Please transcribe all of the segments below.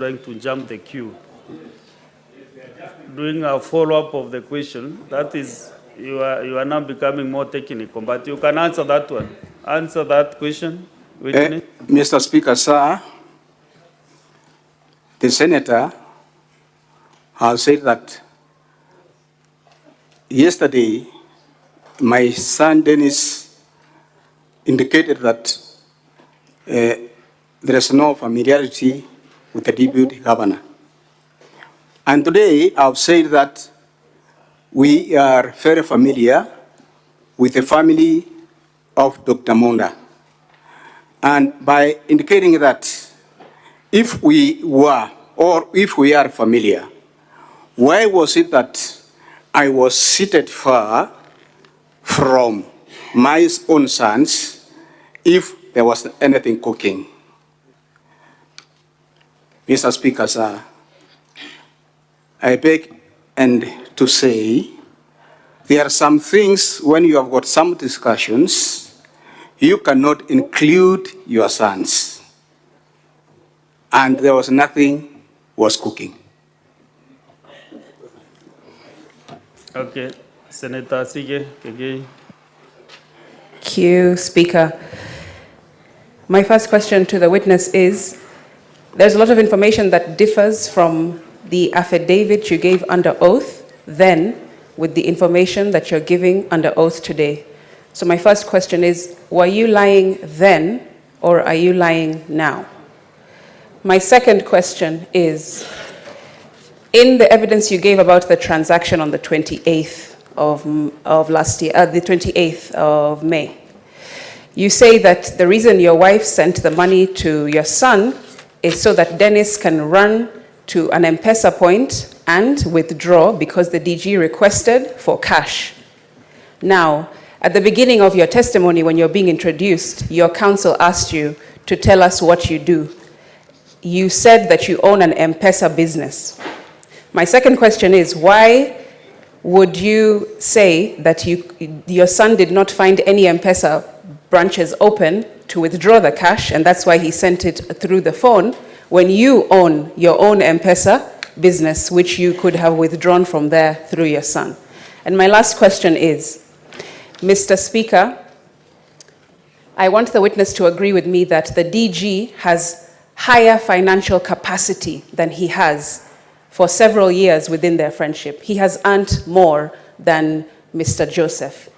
trying to jump the queue. Doing a follow-up of the question, that is, you are now becoming more technical, but you can answer that one. Answer that question. Mr. Speaker, sir, the senator has said that yesterday my son Dennis indicated that there is no familiarity with the deputy governor. And today I've said that we are very familiar with the family of Dr. Monda. And by indicating that if we were, or if we are familiar, why was it that I was seated far from my own sons if there was anything cooking? Mr. Speaker, sir, I beg and to say there are some things when you have got some discussions, you cannot include your sons. And there was nothing was cooking. Okay, Senator Sige, again. Thank you, Speaker. My first question to the witness is, there's a lot of information that differs from the affidavit you gave under oath then with the information that you're giving under oath today. So my first question is, were you lying then or are you lying now? My second question is, in the evidence you gave about the transaction on the 28th of last year, the 28th of May, you say that the reason your wife sent the money to your son is so that Dennis can run to an M-Pesa point and withdraw because the DG requested for cash. Now, at the beginning of your testimony when you're being introduced, your counsel asked you to tell us what you do. You said that you own an M-Pesa business. My second question is, why would you say that your son did not find any M-Pesa branches open to withdraw the cash, and that's why he sent it through the phone, when you own your own M-Pesa business, which you could have withdrawn from there through your son? And my last question is, Mr. Speaker, I want the witness to agree with me that the DG has higher financial capacity than he has for several years within their friendship. He has earned more than Mr. Joseph.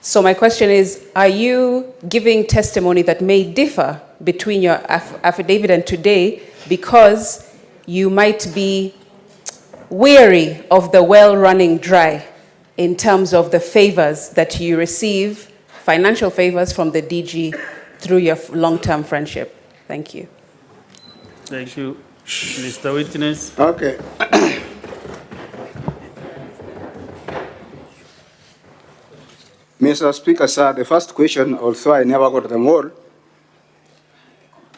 So my question is, are you giving testimony that may differ between your affidavit and today because you might be weary of the well running dry in terms of the favors that you receive, financial favors from the DG through your long-term friendship? Thank you. Thank you. Mr. Witness. Okay. Mr. Speaker, sir, the first question, although I never got them all,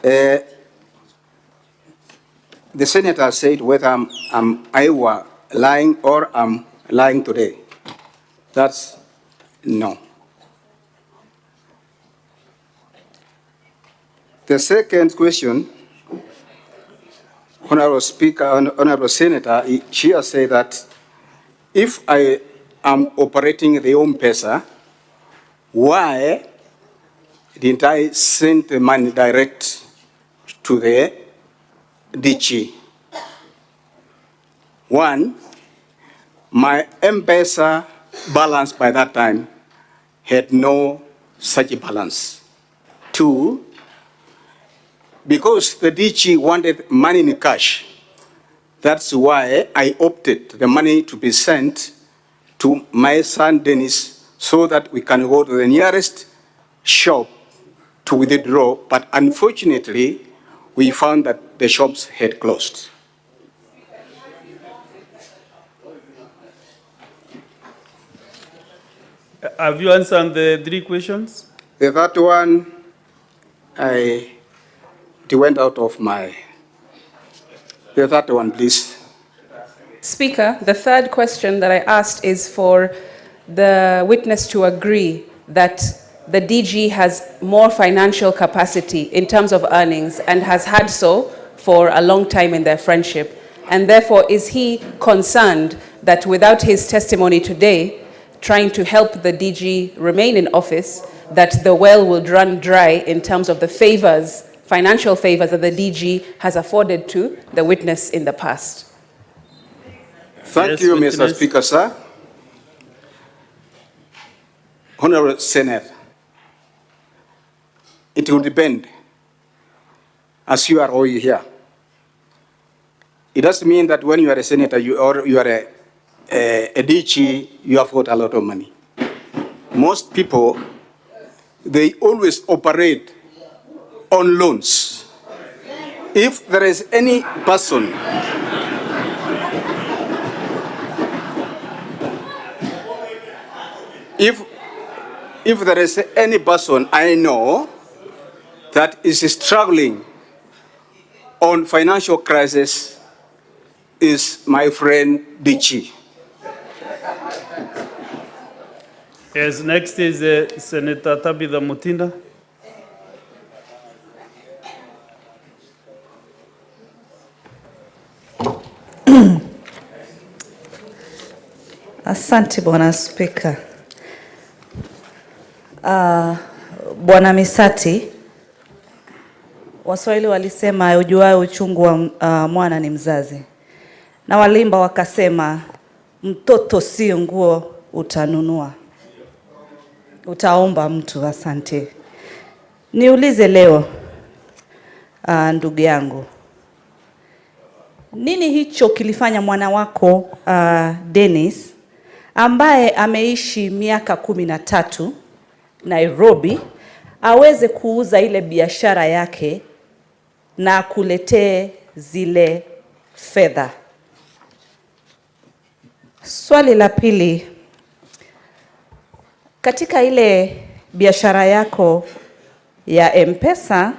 the senator said whether I were lying or I'm lying today. That's no. The second question, Honorable Speaker, Honorable Senator, she has said that if I am operating the M-Pesa, why didn't I send the money direct to the DG? One, my M-Pesa balance by that time had no such balance. Two, because the DG wanted money in cash, that's why I opted the money to be sent to my son Dennis so that we can go to the nearest shop to withdraw, but unfortunately, we found that the shops had closed. Have you answered the three questions? The third one, it went out of my... The third one, please. Speaker, the third question that I asked is for the witness to agree that the DG has more financial capacity in terms of earnings and has had so for a long time in their friendship? And therefore, is he concerned that without his testimony today, trying to help the DG remain in office, that the well will run dry in terms of the favors, financial favors that the DG has afforded to the witness in the past? Thank you, Mr. Speaker, sir. Honorable Senator, it will depend, as you are all here. It doesn't mean that when you are a senator or you are a DG, you have got a lot of money. Most people, they always operate on loans. If there is any person if there is any person I know that is struggling on financial crisis, is my friend DG. Yes, next is Senator Tabitha Mutinda. Asante Bwana Spika. Bwana Misati, Waswahili walisema ujuaye uchungu wa mwana ni mzazi. Na walimba wakasema mtoto si nguo utanunua, utaomba mtu. Asante. Niulize leo, ndugu yangu, nini hicho kilifanya mwana wako Dennis, ambaye ameishi miaka 13 Nairobi, aweze kuuza ile biashara yake na kuletee zile fedha? Swali la pili, katika ile biashara yako ya M-Pesa,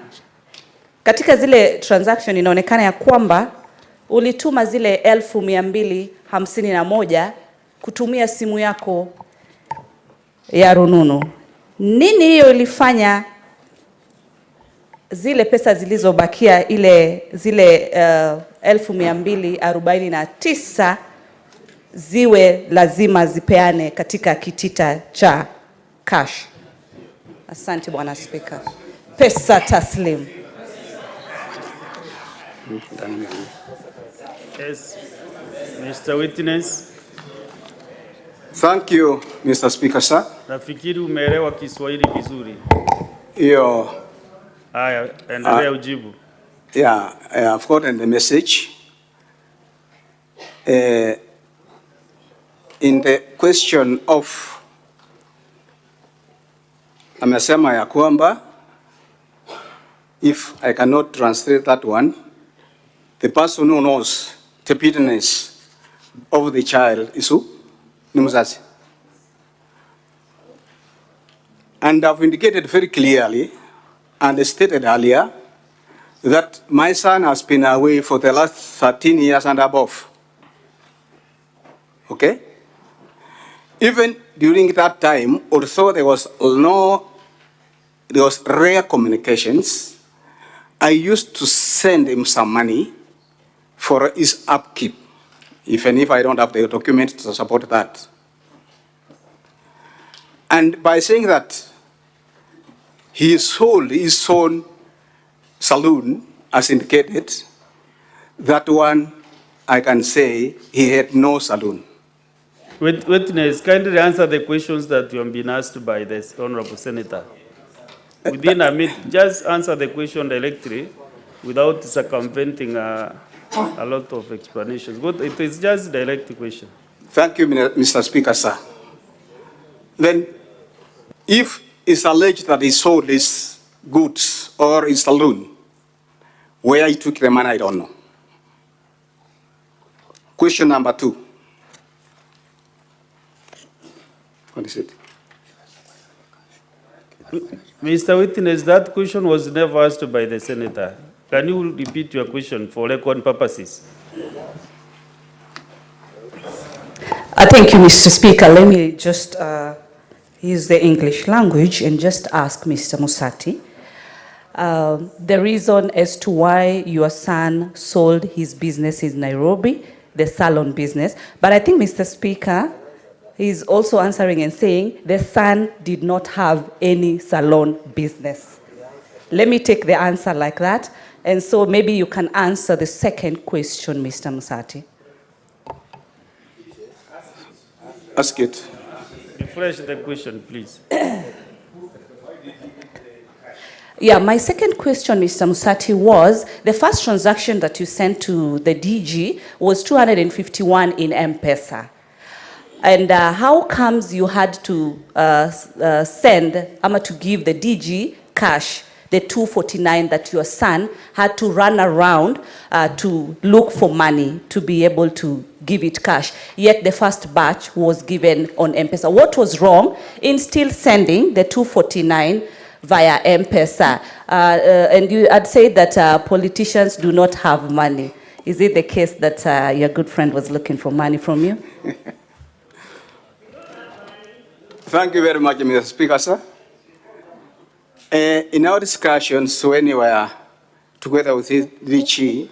katika zile transaction inaonekana ya kwamba ulituma zile 1251 kutumia simu yako ya rununu. Nini hiyo ilifanya zile pesa zilizobakia zile 1249 ziwe lazima zipeane katika kitita cha cash? Asante Bwana Speaker. Pesa taslim. Yes, Mr. Witness. Thank you, Mr. Speaker, sir. Nafikiri umeelewa Kiswahili vizuri. Yo. Haya, endelea ujibu. Yeah, I've gotten the message. In the question of amesema ya kwamba, if I cannot translate that one, the person who knows the fitness of the child is who? Ni mzazi. And I've indicated very clearly and stated earlier that my son has been away for the last 13 years and above. Okay? Even during that time, although there was rare communications, I used to send him some money for his upkeep, even if I don't have the documents to support that. And by saying that he sold his own saloon, as indicated, that one I can say he had no saloon. Witness, kindly answer the questions that you have been asked by this Honorable Senator. Within a minute, just answer the question directly without circumventing a lot of explanations. But it is just a direct question. Thank you, Mr. Speaker, sir. Then, if it's alleged that he sold his goods or his saloon, where he took the money, I don't know. Question number 2. What is it? Mr. Witness, that question was never asked by the Senator. Can you repeat your question for record purposes? Thank you, Mr. Speaker. Let me just use the English language and just ask Mr. Musati. the reason as to why your son sold his business in Nairobi, the salon business. But I think, Mr. Speaker, he's also answering and saying the son did not have any salon business. Let me take the answer like that. And so maybe you can answer the second question, Mr. Musati. Ask it. Refresh the question, please. Yeah, my second question, Mr. Musati, was the first transaction that you sent to the DG was 251 in M-Pesa. And how comes you had to send, to give the DG cash, the 249 that your son had to run around to look for money to be able to give it cash, yet the first batch was given on M-Pesa? What was wrong in still sending the 249 via M-Pesa? And you had said that politicians do not have money. Is it the case that your good friend was looking for money from you? Thank you very much, Mr. Speaker, sir. In our discussions, when we were together with Richie,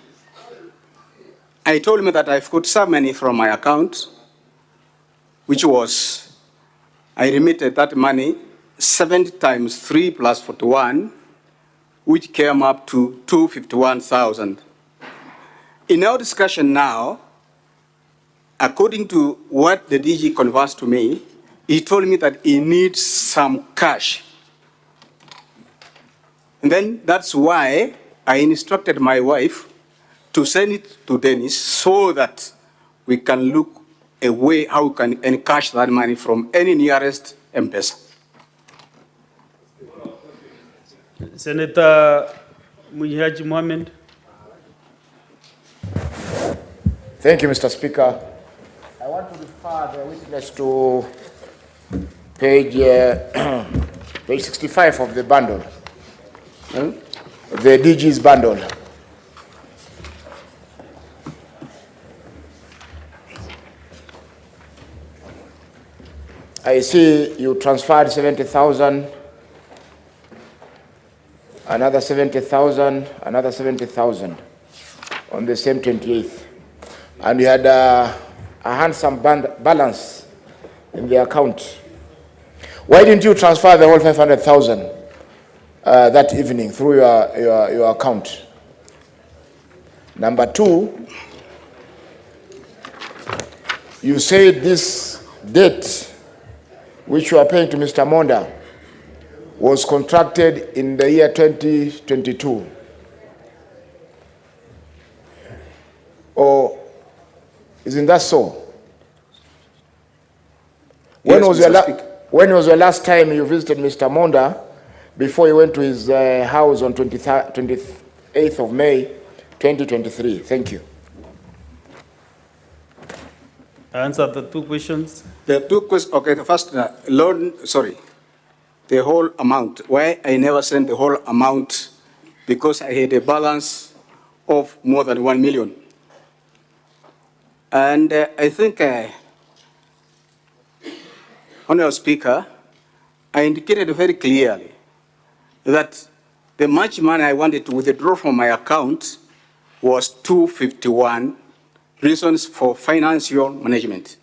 I told him that I've got some money from my account, which was, I remitted that money 70 times 3 plus 41, which came up to 251,000. In our discussion now, according to what the DG conversed to me, he told me that he needs some cash. And then that's why I instructed my wife to send it to Dennis so that we can look a way how we can encash that money from any nearest M-Pesa. Senator Muhaji Mohamed. Thank you, Mr. Speaker. I want to refer the witness to page 65 of the bundle, the DG's bundle. I see you transferred 70,000, another 70,000, another 70,000 on the same 28th. And you had a handsome balance in the account. Why didn't you transfer the whole 500,000 that evening through your account? Number two, you said this debt which you are paying to Mr. Monda was contracted in the year 2022. Or isn't that so? When was your last time you visited Mr. Monda before you went to his house on 28th of May, 2023? Thank you. Answer the two questions. The two questions, okay, the first loan, the whole amount. Why I never sent the whole amount? Because I had a balance of more than 1 million. And I think, Honourable Speaker, I indicated very clearly that the much money I wanted to withdraw from my account was 251 reasons for financial management.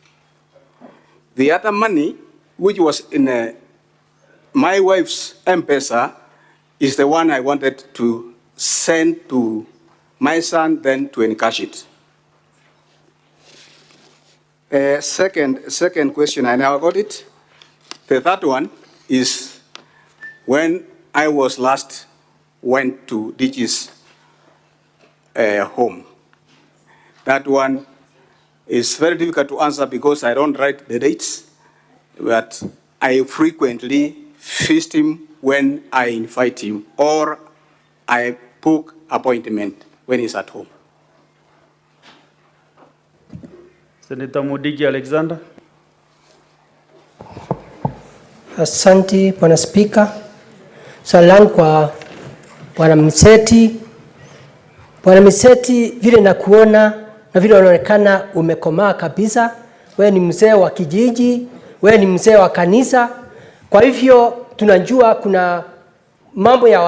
The other money, which was in my wife's M-Pesa, is the one I wanted to send to my son, then to encash it. Second question, I now got it. The third one is when I was last went to DG's home. That one is very difficult to answer because I don't write the dates, but I frequently visit him when I invite him or I book appointment when he's at home. Senator Mudigi Alexander. Asante, Bwana Spika. Swali langu kwa Bwana Miseti. Bwana Miseti, vile nakuona na vile unaonekana umekomaa kabisa. Wewe ni mzee wa kijiji, wewe ni mzee wa kanisa. Kwa hivyo tunajua kuna mambo ya